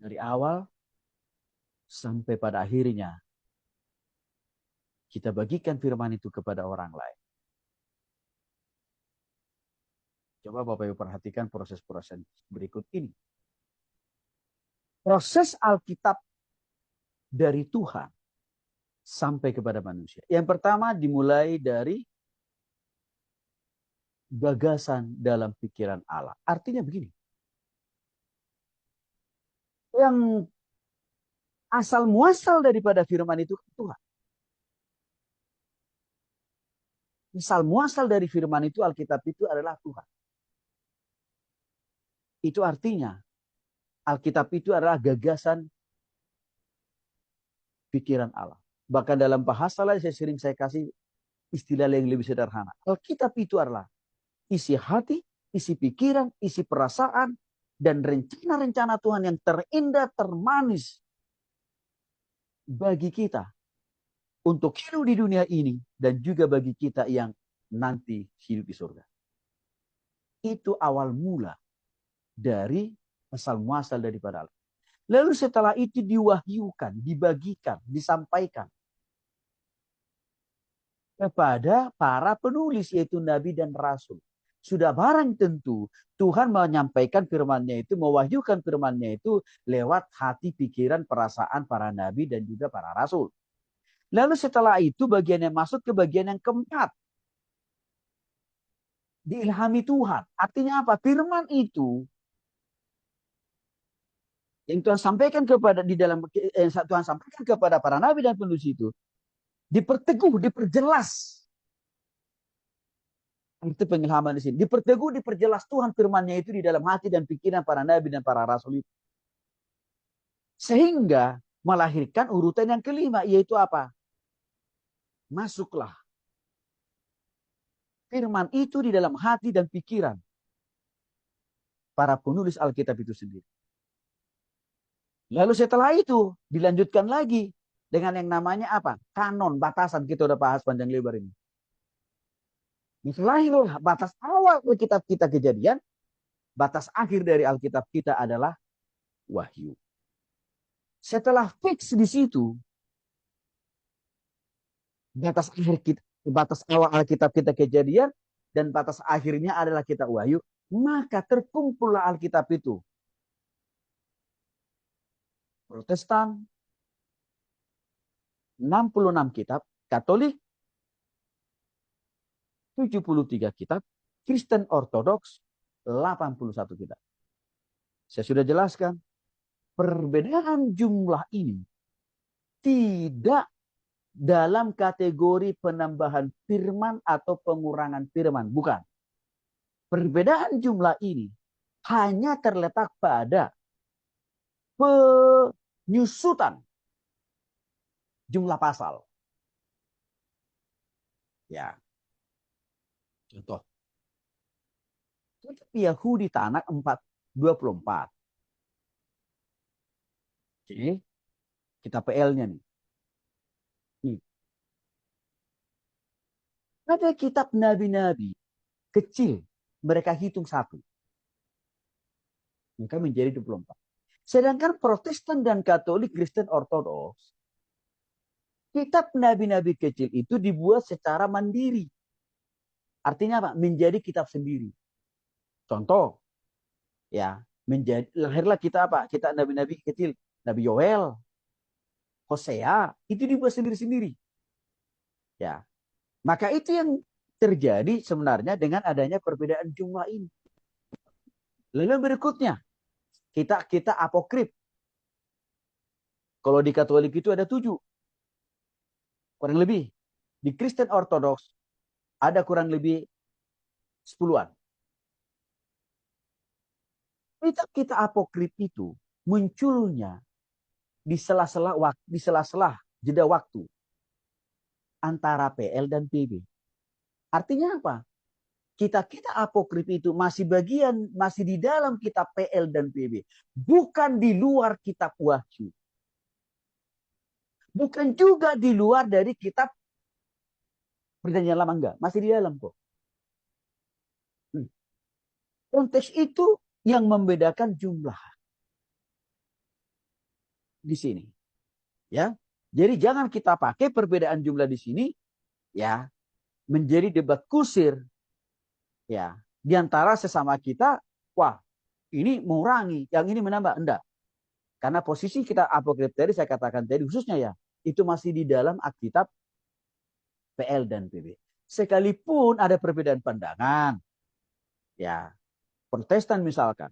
Dari awal sampai pada akhirnya kita bagikan firman itu kepada orang lain. Coba Bapak Ibu perhatikan proses-proses berikut ini. Proses Alkitab dari Tuhan sampai kepada manusia. Yang pertama dimulai dari gagasan dalam pikiran Allah. Artinya begini. Yang asal muasal daripada firman itu Tuhan. Asal muasal dari firman itu Alkitab itu adalah Tuhan. Itu artinya Alkitab itu adalah gagasan pikiran Allah. Bahkan dalam bahasa lain saya kasih istilah yang lebih sederhana. Alkitab itu adalah isi hati, isi pikiran, isi perasaan, dan rencana-rencana Tuhan yang terindah, termanis bagi kita untuk hidup di dunia ini dan juga bagi kita yang nanti hidup di surga. Itu awal mula dari asal muasal daripada Allah. Lalu setelah itu diwahyukan, dibagikan, disampaikan kepada para penulis yaitu nabi dan rasul. Sudah barang tentu Tuhan menyampaikan firman-Nya itu, mewahyukan firman-Nya itu lewat hati, pikiran, perasaan para nabi dan juga para rasul. Lalu setelah itu bagian yang masuk ke bagian yang keempat. Diilhami Tuhan. Artinya apa? Firman itu yang Tuhan sampaikan kepada Tuhan sampaikan kepada para nabi dan penulis itu diperteguh, diperjelas. Itu pengilhaman di sini. Diperteguh, diperjelas Tuhan firman-Nya itu di dalam hati dan pikiran para nabi dan para rasul itu. Sehingga melahirkan urutan yang kelima, yaitu apa? Masuklah firman itu di dalam hati dan pikiran para penulis Alkitab itu sendiri. Lalu setelah itu dilanjutkan lagi dengan yang namanya apa? Kanon, batasan. Kita udah bahas panjang lebar ini. Misalnya batas awal Alkitab kita Kejadian, batas akhir dari Alkitab kita adalah Wahyu. Setelah fix di situ, batas awal Alkitab kita Kejadian dan batas akhirnya adalah kitab Wahyu, maka terkumpullah Alkitab itu. Protestan 66 kitab, Katolik 73 kitab, Kristen Ortodoks 81 kitab. Saya sudah jelaskan, perbedaan jumlah ini tidak dalam kategori penambahan firman atau pengurangan firman. Bukan. Perbedaan jumlah ini hanya terletak pada penyusutan jumlah pasal. Ya. Contoh. Yahudi Tanak 24. Oke. Kita PL-nya nih. Ada kitab nabi-nabi kecil. Mereka hitung satu. Maka menjadi 24. Sedangkan Protestan dan Katolik, Kristen Ortodoks, kitab nabi-nabi kecil itu dibuat secara mandiri. Artinya apa? Menjadi kitab sendiri. Contoh, ya, lahirlah kita apa? Kita nabi-nabi kecil, Nabi Yoel, Hosea, itu dibuat sendiri-sendiri. Ya, maka itu yang terjadi sebenarnya dengan adanya perbedaan jumlah ini. Lalu berikutnya, kita apokrif. Kalau di Katolik itu ada 7. Kurang lebih. Di Kristen Ortodoks ada kurang lebih 10-an. Kitab apokrif itu munculnya di sela-sela jeda waktu antara PL dan PB. Artinya apa? Kita apokrif itu masih di dalam kitab PL dan PB, bukan di luar kitab Wahyu. Bukan juga di luar dari kitab Perjanjian Lama, enggak, masih di dalam kok. Konteks itu yang membedakan jumlah. di sini. Ya, jadi jangan kita pakai perbedaan jumlah di sini ya menjadi debat kusir ya di antara sesama kita. Wah, ini mengurangi, yang ini menambah. Enggak. Karena posisi kita apokrif tadi saya katakan tadi khususnya ya, itu masih di dalam Alkitab PL dan PB. Sekalipun ada perbedaan pandangan, ya Protestan misalkan,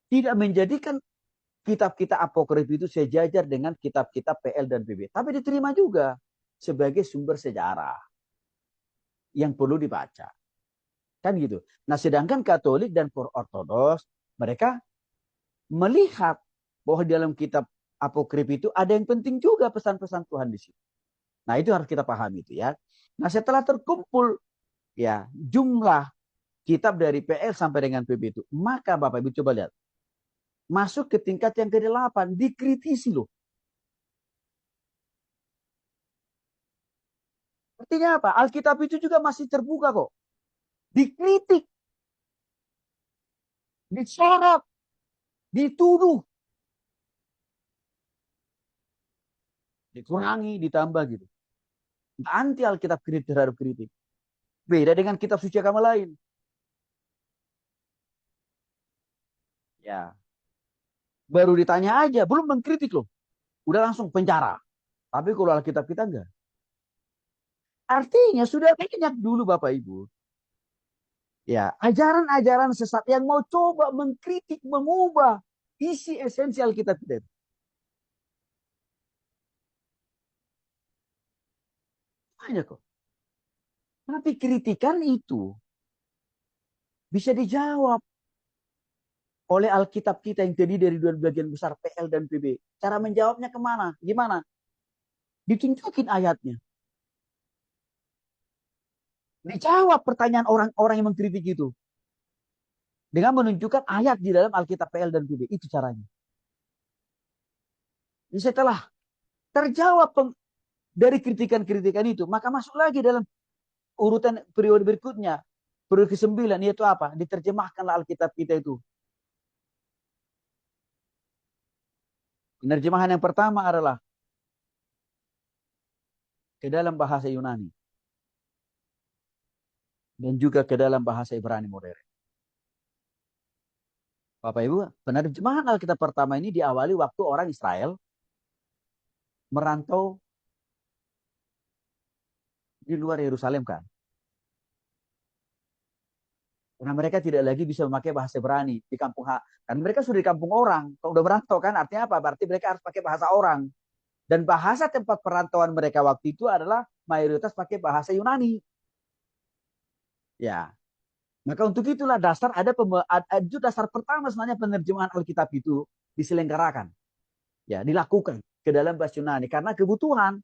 tidak menjadikan kitab kita apokrif itu sejajar dengan kitab-kitab PL dan PB. Tapi diterima juga sebagai sumber sejarah yang perlu dibaca. Kan gitu. Nah sedangkan Katolik dan Ortodoks, mereka melihat bahwa di dalam kitab apokrif itu ada yang penting juga pesan-pesan Tuhan di situ. Nah itu harus kita pahami itu ya. Nah setelah terkumpul ya jumlah kitab dari PL sampai dengan PB itu, maka Bapak Ibu coba lihat. Masuk ke tingkat yang ke-8, dikritisi loh. Artinya apa? Alkitab itu juga masih terbuka kok. Dikritik, disorot, dituduh, dikurangi, ditambah gitu. Anti Alkitab kritik terhadap kritik. Beda dengan kitab suci agama lain. Ya, baru ditanya aja, belum mengkritik loh. Udah langsung penjara. Tapi kalau Alkitab kita enggak. Artinya sudah banyak dulu Bapak Ibu. Ya, ajaran-ajaran sesat yang mau coba mengkritik, mengubah isi esensial kitab kita. Banyak kok. Tapi kritikan itu bisa dijawab oleh Alkitab kita yang terdiri dari dua bagian besar PL dan PB. Cara menjawabnya kemana? Gimana? Ditunjukin ayatnya. Dijawab pertanyaan orang-orang yang mengkritik itu. Dengan menunjukkan ayat di dalam Alkitab PL dan PB. Itu caranya. Jadi setelah terjawab dari kritikan-kritikan itu, maka masuk lagi dalam urutan periode berikutnya. Periode ke-9 yaitu apa? Diterjemahkanlah Alkitab kita itu. Penerjemahan yang pertama adalah ke dalam bahasa Yunani. Dan juga ke dalam bahasa Ibrani modern. Bapak Ibu, penerjemahan Alkitab pertama ini diawali waktu orang Israel merantau di luar Yerusalem kan. Karena mereka tidak lagi bisa memakai bahasa Ibrani di kampung kan mereka sudah di kampung orang. Kalau udah merantau kan artinya apa? Berarti mereka harus pakai bahasa orang. Dan bahasa tempat perantauan mereka waktu itu adalah mayoritas pakai bahasa Yunani. Ya. Maka untuk itulah dasar itu dasar pertama sebenarnya penerjemahan Alkitab itu diselenggarakan. Ya, dilakukan ke dalam bahasa Yunani karena kebutuhan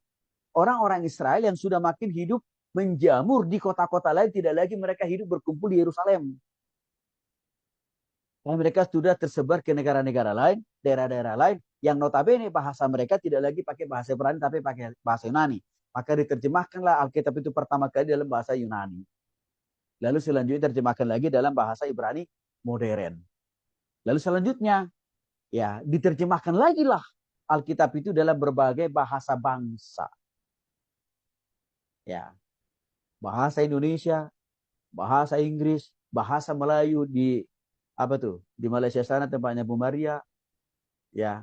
orang-orang Israel yang sudah makin hidup menjamur di kota-kota lain, tidak lagi mereka hidup berkumpul di Yerusalem. Dan mereka sudah tersebar ke negara-negara lain, daerah-daerah lain, yang notabene bahasa mereka tidak lagi pakai bahasa Ibrani, tapi pakai bahasa Yunani. Maka diterjemahkanlah Alkitab itu pertama kali dalam bahasa Yunani. Lalu selanjutnya diterjemahkan lagi dalam bahasa Ibrani modern. Lalu selanjutnya, ya diterjemahkan lagi lah Alkitab itu dalam berbagai bahasa bangsa. Ya, bahasa Indonesia, bahasa Inggris, bahasa Melayu di apa tuh? Di Malaysia sana tempatnya Bu Maria, ya.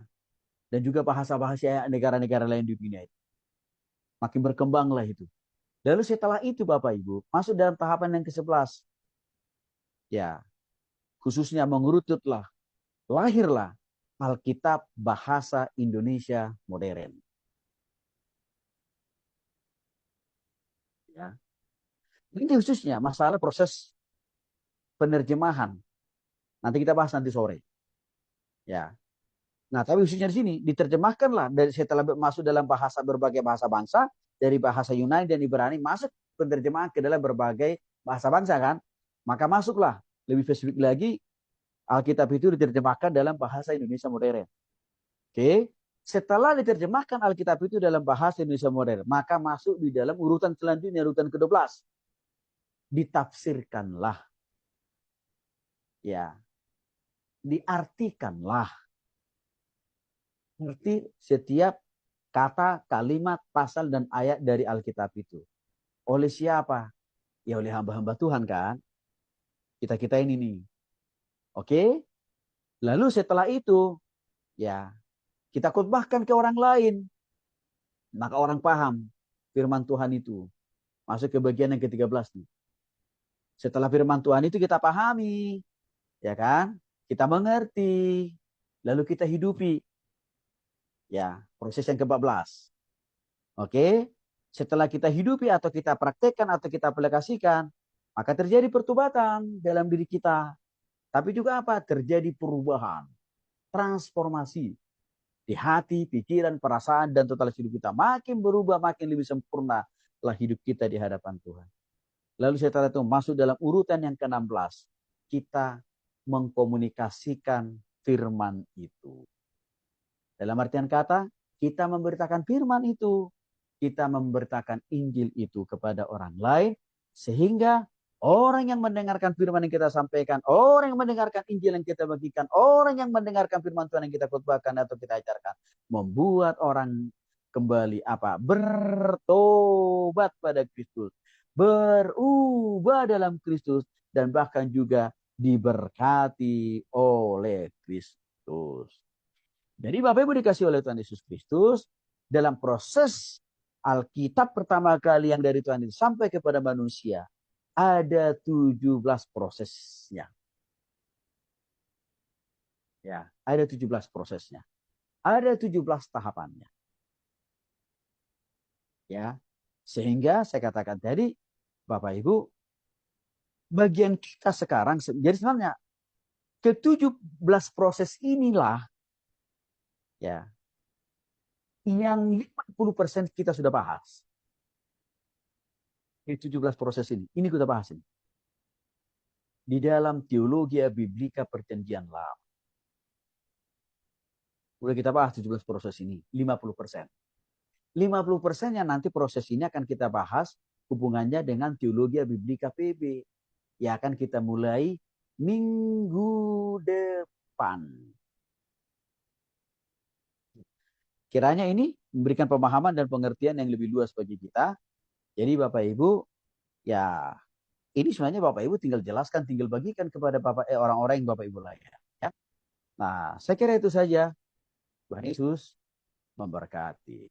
Dan juga bahasa-bahasa negara-negara lain di dunia itu. Makin berkembanglah itu. Lalu setelah itu Bapak Ibu, masuk dalam tahapan yang ke-11. Ya, khususnya mengurututlah, lahirlah Alkitab bahasa Indonesia modern. Ya. Ini khususnya masalah proses penerjemahan. Nanti kita bahas nanti sore. Ya. Nah, tapi khususnya di sini diterjemahkanlah dari setelah masuk dalam bahasa berbagai bahasa bangsa, dari bahasa Yunani dan Ibrani masuk penerjemahan ke dalam berbagai bahasa bangsa kan? Maka masuklah lebih spesifik lagi Alkitab itu diterjemahkan dalam bahasa Indonesia modern. Oke, setelah diterjemahkan Alkitab itu dalam bahasa Indonesia modern, maka masuk di dalam urutan selanjutnya, urutan ke-12. Ditafsirkanlah. Ya, diartikanlah. Ngerti setiap kata, kalimat, pasal, dan ayat dari Alkitab itu. Oleh siapa? Ya oleh hamba-hamba Tuhan kan. Kita-kita ini nih. Oke? Lalu setelah itu, ya kita khotbahkan ke orang lain. Maka orang paham firman Tuhan itu. Masuk ke bagian yang ke-13 nih. Setelah firman Tuhan itu kita pahami. Ya kan? Kita mengerti. Lalu kita hidupi. Ya, proses yang ke-14. Oke? Setelah kita hidupi atau kita praktekkan atau kita aplikasikan, maka terjadi pertobatan dalam diri kita. Tapi juga apa? Terjadi perubahan, transformasi di hati, pikiran, perasaan, dan totalitas hidup kita. Makin berubah, makin lebih sempurna lah hidup kita di hadapan Tuhan. Lalu setelah itu masuk dalam urutan yang ke-16. Kita mengkomunikasikan firman itu. Dalam artian kata, kita memberitakan firman itu. Kita memberitakan Injil itu kepada orang lain. Sehingga orang yang mendengarkan firman yang kita sampaikan, orang yang mendengarkan Injil yang kita bagikan, orang yang mendengarkan firman Tuhan yang kita khotbahkan atau kita ajarkan, membuat orang kembali apa? Bertobat pada Kristus, berubah dalam Kristus, dan bahkan juga diberkati oleh Kristus. Jadi Bapak Ibu dikasih oleh Tuhan Yesus Kristus, dalam proses Alkitab pertama kali yang dari Tuhan itu sampai kepada manusia, ada 17 prosesnya. Ya, ada 17 prosesnya. Ada 17 tahapannya. Ya. Sehingga saya katakan tadi, Bapak Ibu, bagian kita sekarang, jadi sebenarnya ke-17 proses inilah ya yang 50% kita sudah bahas. Di 17 proses ini. Ini kita bahas ini. Di dalam teologi biblika perjanjian lama. Udah kita bahas 17 proses ini. 50%. 50% yang nanti proses ini akan kita bahas hubungannya dengan teologi biblika PB. Ya akan kita mulai minggu depan. Kiranya ini memberikan pemahaman dan pengertian yang lebih luas bagi kita. Jadi Bapak Ibu, ya ini sebenarnya Bapak Ibu tinggal jelaskan, tinggal bagikan kepada orang-orang yang Bapak Ibu layak. Ya. Nah, saya kira itu saja. Tuhan Yesus memberkati.